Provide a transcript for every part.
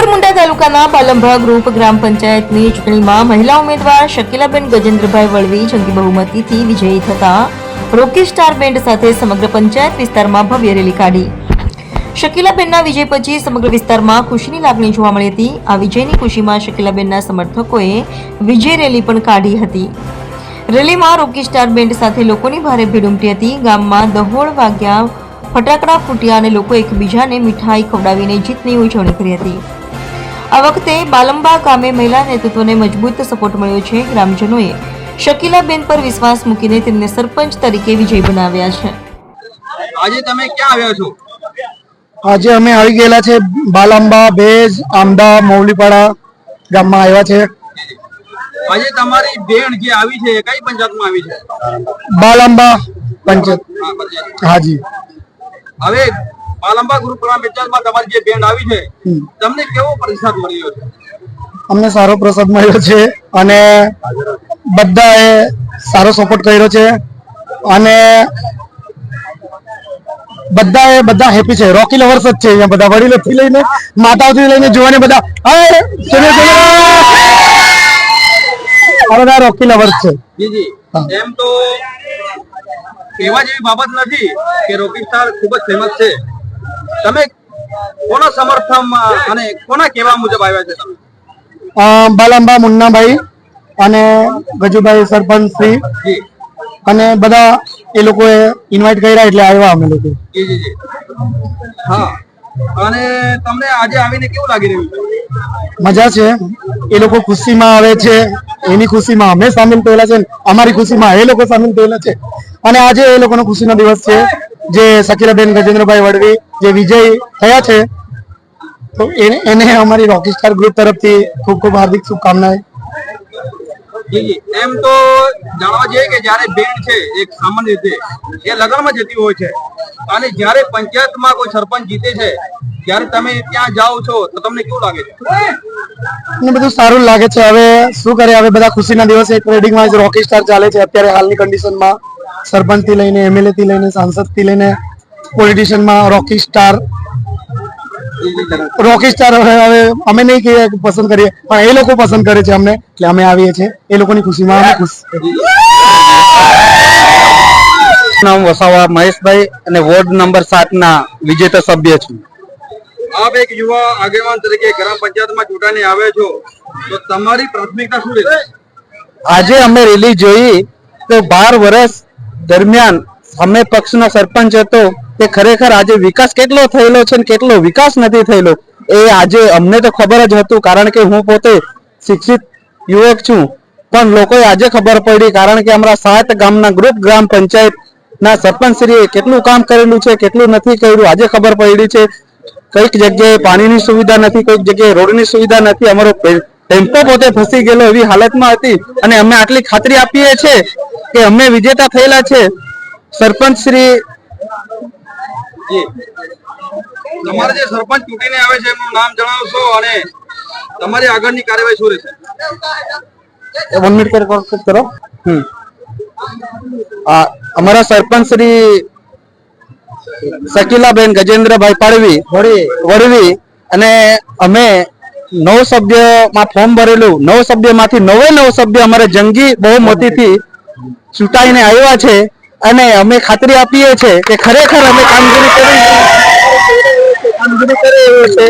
કુંવરમુંડા તાલુકાના પાલંભા ગ્રુપ ગ્રામ પંચાયતની ચૂંટણીમાં મહિલા ઉમેદવાર શકીલાબેન ગજેન્દ્રભાઈ વળવી જંગી બહુમતીથી વિજયી થતા રોકી સ્ટાર બેન્ડ સાથે સમગ્ર પંચાયત વિસ્તારમાં ભવ્ય રેલી કાઢી। શકીલાબેનના વિજય પછી સમગ્ર વિસ્તારમાં ખુશીની લાગણી જોવા મળી હતી। આ વિજયની ખુશીમાં શકીલાબેનના સમર્થકોએ વિજય રેલી પણ કાઢી હતી। રેલીમાં રોકી સ્ટાર બેન્ડ સાથે લોકોની ભારે ભીડ ઉમટી હતી। ગામમાં દહોડ વાગ્યા, ફટાકડા ફૂટ્યા અને લોકો એકબીજાને મીઠાઈ ખવડાવીને જીતની ઉજવણી કરી હતી। આ વખતે બાલંબા ગામે મહિલા નેતૃત્વને મજબૂત સપોર્ટ મળ્યો છે। ગ્રામજનોએ શકીલાબેન પર વિશ્વાસ મૂકીને તેમને સરપંચ તરીકે વિજય બનાવ્યા છે। આજે તમે ક્યાં આવ્યા છો? આજે અમે આવી ગયેલા છે બાલંબા, ભેજ, આમદા, મૌલીપાડા ગામમાં આવ્યા છે। આજે તમારી બેન જે આવી છે કઈ પંચાયતમાં આવી છે? બાલંબા પંચાયત। હાજી। હવે બાલંબા ગ્રુપ ગ્રામ પંચાયતમાં તમારી જે બેન આવી છે તમને કેવો પ્રતિસાદ મળ્યો છે? અમને સારો પ્રસાદ મળ્યો છે અને બધાએ સારો સપોર્ટ કર્યો છે અને બધા હેપી છે। રોકી લવર્સ જ છે અહીંયા, બધા વડીલોથી લઈને માતાઓથી લઈને જોવાને બધા બધા રોકી લવર્સ છે। જી જી, એમ તો કહેવા જેવી બાબત નથી કે રોકી સ્ટાર ખૂબ જ ફેમસ છે। તમે કોના સમર્થનમાં અને કોના કહેવા મુજબ આવ્યા છે તમે? બાલંબા મુન્નાભાઈ અને ગજુભાઈ સરપંચ શ્રી અને બધા એ લોકોએ ઇન્વાઇટ કર્યા એટલે આવ્યા અમે લોકો। જી જી જી, હા। અને તમને આજે આવીને કેવું લાગી રહ્યું છે? મજા છે। એ લોકો ખુશીમાં આવે છે, એની ખુશીમાં અમે સામેલ થયેલા છે, અમારી ખુશીમાં એ લોકો સામેલ થયેલા છે અને આજે એ લોકોનો ખુશીનો દિવસ છે જે શકીલાબેન ગજેન્દ્રભાઈ વળવી જે વિજય થયા છે। તો એને અમારી રોકી સ્ટાર ગ્રુપ તરફથી ખૂબ ખૂબ હાર્દિક શુભકામનાएं। એમ તો જાણવા જઈએ કે જ્યારે બેન છે એક સામાન્ય રીતે એ લગ્નમાં જતી હોય છે અને જ્યારે પંચાયતમાં કોઈ સરપંચ જીતે છે ત્યારે તમે ત્યાં જાઓ છો તો તમને કેવું લાગે છે? મને બધું સારું લાગે છે। હવે શું કરે, હવે બધા ખુશીના દિવસે ટ્રેડિંગમાં રોકી સ્ટાર ચાલે છે અત્યારે હાલની કન્ડિશનમાં। સરપંચ થી લઈને એમએલએ થી લઈને સાંસદ થી લઈને પોલિટિશિયનમાં રોકી સ્ટાર હવે અમે નહીં કહીએ પસંદ કરીએ પણ એ લોકો પસંદ કરે છે અમને, એટલે અમે આવીએ છીએ એ લોકોની ખુશીમાં અમે ખુશ। નામ વસાવા મહેશભાઈ અને વોર્ડ નંબર 7 ના વિજેતા સભ્ય છું। આપ એક યુવા આગેવાન તરીકે ગ્રામ પંચાયતમાં ચૂંટાઈને આવે છો તો તમારી પ્રાથમિકતા શું રહેશે? આજે અમે રેલી જોઈ તો 12 વર્ષ દરમિયાન અમે પક્ષનો સરપંચ હતો તે ખરેખર આજે વિકાસ કેટલો થયેલો છે ને કેટલો વિકાસ નથી થયેલો એ આજે અમને તો ખબર જ હતું, કારણ કે હું પોતે શિક્ષિત યુવક છું, પણ લોકોએ આજે ખબર પડી કારણ કે અમારા 7 ગામના ગ્રુપ ગ્રામ પંચાયત ના સરપંચ શ્રીએ કેટલું કામ કરેલું છે કેટલું નથી કર્યું આજે ખબર પડી છે। કઈક જગ્યાએ પાણીની સુવિધા નથી, કઈક જગ્યાએ રોડની સુવિધા નથી, અમારો ટેમ્પો પોતે ફસી ગયેલો એવી હાલતમાં હતી અને અમે આટલી ખાતરી આપીએ છીએ કે અમે વિજેતા થયેલા છે। સરપંચ શ્રી તમારે જે સરપંચ ચૂંટીને આવે છે એમનું નામ જણાવશો અને તમારી આગળની કાર્યવાહી શું રહેશે? 1 મિનિટ કરો। અમારા સરપંચ શ્રી શકીલાબેન ગજેન્દ્રભાઈ પાડવી વળવી અને અમે 9 સભ્યમાં ફોર્મ ભરેલું, 9 સભ્યમાંથી 9 સભ્ય અમારે જંગી બહુમતીથી ચૂંટાઈને આવ્યા છે અને અમે ખાતરી આપીએ છીએ કે ખરેખર અમે કામગીરી કરી છે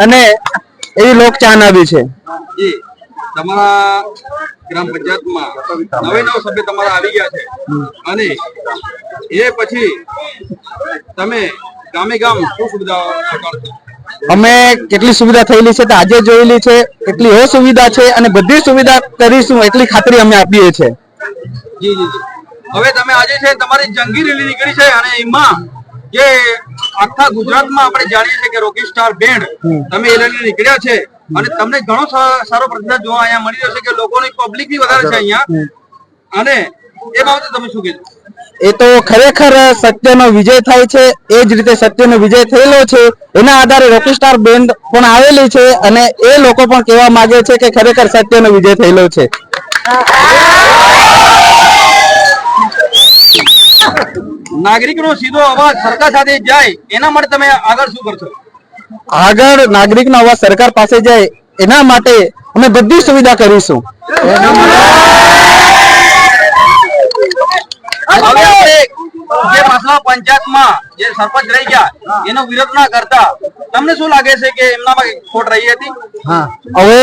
અને એવી લોક ચાહન આવી છે। તમારા ગ્રામ પંચાયતમાં 9 સભ્ય તમારા આવી ગયા છે અને એ પછી તમે ગામે ગામ શું સુવિધા કરશો? અમે કેટલી સુવિધા થયેલી છે તો આજે જોયેલી છે, કેટલી અસુવિધા છે અને બધી સુવિધા કરીશું એટલી ખાતરી અમે આપીએ છીએ। જી જી, હવે તમે આજે છે તમારી જંગી રેલી નીકળી છે અને એમાં જે આખા ગુજરાતમાં આપણે જાણીએ છીએ કે રોકી સ્ટાર બેન્ડ તમે એ રેલી નીકળ્યા છે અને તમને ઘણો સારો પ્રતિસાદ જોવા અહીંયા મળી રહ્યો છે કે લોકોની પબ્લિક બી વધારે છે અહીંયા, અને એ બાબતે તમે શું કહેશો? એ તો ખરેખર સત્યનો વિજય થાય છે, એ જ રીતે સત્યનો વિજય થયેલો છે એના આધારે રોકી સ્ટાર બેન્ડ પણ આવેલી છે અને એ લોકો પણ કહેવા માંગે છે કે ખરેખર સત્યનો વિજય થયેલો છે। નાગરિકનો સીધો અવાજ સરકાર સાથે જાય એના માટે તમે આગળ શું કરશો? આગળ નાગરિકનો અવાજ સરકાર પાસે જાય એના માટે અમે બધી સુવિધા કરીશું. હવે આપણે જે મસલા પંચાયતમાં જે સરપંચ રહી ગયા એનો વિરોધ ના કરતા તમને શું લાગે છે કે એમનામાં ખોટ રહી હતી? હા, હવે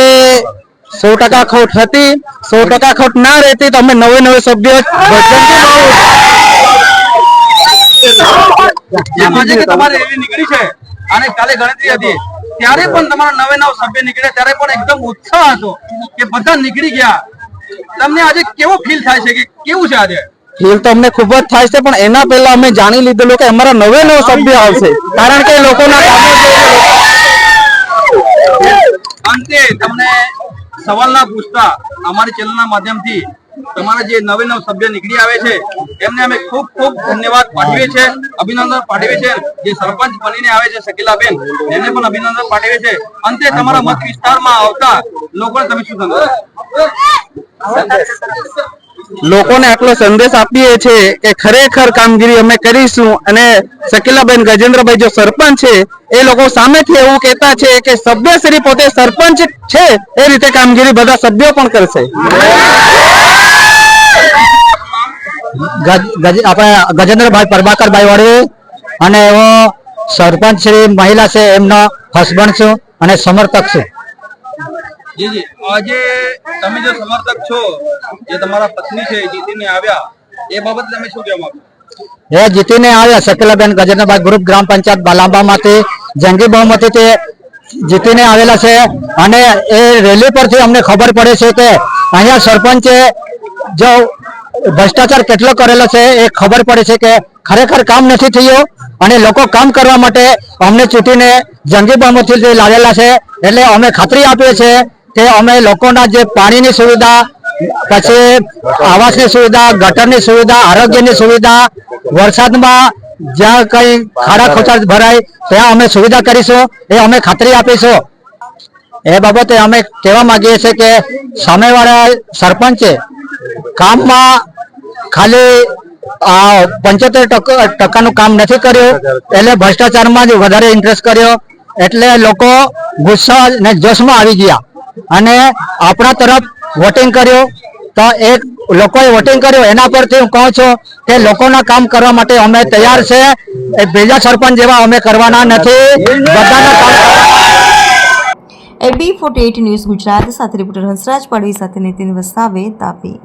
100% ખોટ હતી. 100% ખોટ ના રહેતી તો અમે નવે સભ્યો જેમ આજે કે તમારી રેલી નીકળી છે અને કાલે ગણતરી હતી ત્યારે પણ તમારા 9 સભ્ય નીકળ્યા ત્યારે પણ એકદમ ઉત્સાહ હતો કે બધા નીકળી ગયા. તમને આજે કેવો ફીલ થાય છે કે કેવું છે આજે? ફીલ તો અમને ખૂબ જ થાય છે, પણ એના પહેલા અમે જાણી લીધેલું કે અમારા 9 સભ્ય આવશે, કારણ કે લોકોના કામો અંતે તમને સવાલ ના પૂછતા અમારી ચેનલના માધ્યમથી તમારા જે 9 સભ્ય નીકળી આવે છે એમને અમે ખૂબ ખૂબ ધન્યવાદ પાઠવીએ છીએ, અભિનંદન પાઠવીએ છીએ. જે સરપંચ બનીને આવે છે શકીલાબેન એને પણ અભિનંદન પાઠવીએ છીએ. અંતે તમારા મત વિસ્તારમાં આવતા લોકોને તમે શું સંદેશ? લોકોને આટલો સંદેશ આપીએ છીએ કે ખરેખર કામગીરી અમે કરીશું, અને શકીલાબેન ગજેન્દ્રભાઈ જો સરપંચ છે એ લોકો સામેથી એવું કહેતા છે કે સભ્યશ્રી પોતે સરપંચ છે એ રીતે કામગીરી બધા સભ્યો પણ કરશે. આપણે ગજેન્દ્રભાઈ પ્રભાકરભાઈ વડવી અને એવો સરપંચ શ્રી મહિલા છે એમનો હસબન્ડ છું અને સમર્થક છું. જી જી, આજે તમે જે સમર્થક છો જે તમારા પત્ની છે જીતીને આવ્યા એ બાબતે તમે શું કહેવા માંગો? એ જીતીને આવ્યા શકીલાબેન ગજેન્દ્રભાઈ ગ્રુપ ગ્રામ પંચાયત બાલાંબામાંથી જંગી બહુમતીથી જીતીને આવેલા છે, અને એ રેલી પરથી અમને ખબર પડે છે કે અહીંયા સરપંચે જો ભ્રષ્ટાચાર કેટલો કરેલો છે એ ખબર પડે છે કે ખરેખર કામ નથી થયું, અને લોકો કામ કરવા માટે અમને ચૂંટીને જંગી બહુમતીથી લાવેલા છે. એટલે અમે ખાતરી આપીએ છીએ કે અમે લોકોના જે પાણીની સુવિધા, પછી આવાસની સુવિધા, ગટરની સુવિધા, આરોગ્યની સુવિધા, વરસાદમાં જ્યાં કઈ ખાડા ખોચાડ ભરાય ત્યાં અમે સુવિધા કરીશું, એ અમે ખાતરી આપીશું. એ બાબતે અમે કહેવા માંગીએ છીએ કે સામેવાળા સરપંચે કામમાં ખાલી 75% કામ નથી કર્યું, એટલે ભ્રષ્ટાચારમાં જ વધારે ઇન્ટરેસ્ટ કર્યો, એટલે લોકો ગુસ્સા અને જોશમાં આવી ગયા અને આપણા તરફ વોટિંગ કર્યું. તો એક લોકોએ વોટિંગ કર્યું એના પરથી હું કહું છું કે લોકોના કામ કરવા માટે અમે તૈયાર છે. એ બીજા સરપંચ જેવા અમે કરવાના નથી, બધાના કામ. AB48 ન્યૂઝ ગુજરાત સાથે રિપોર્ટર હંસરાજ પાડવી સાથે નીતિન વસાવે, તાપી.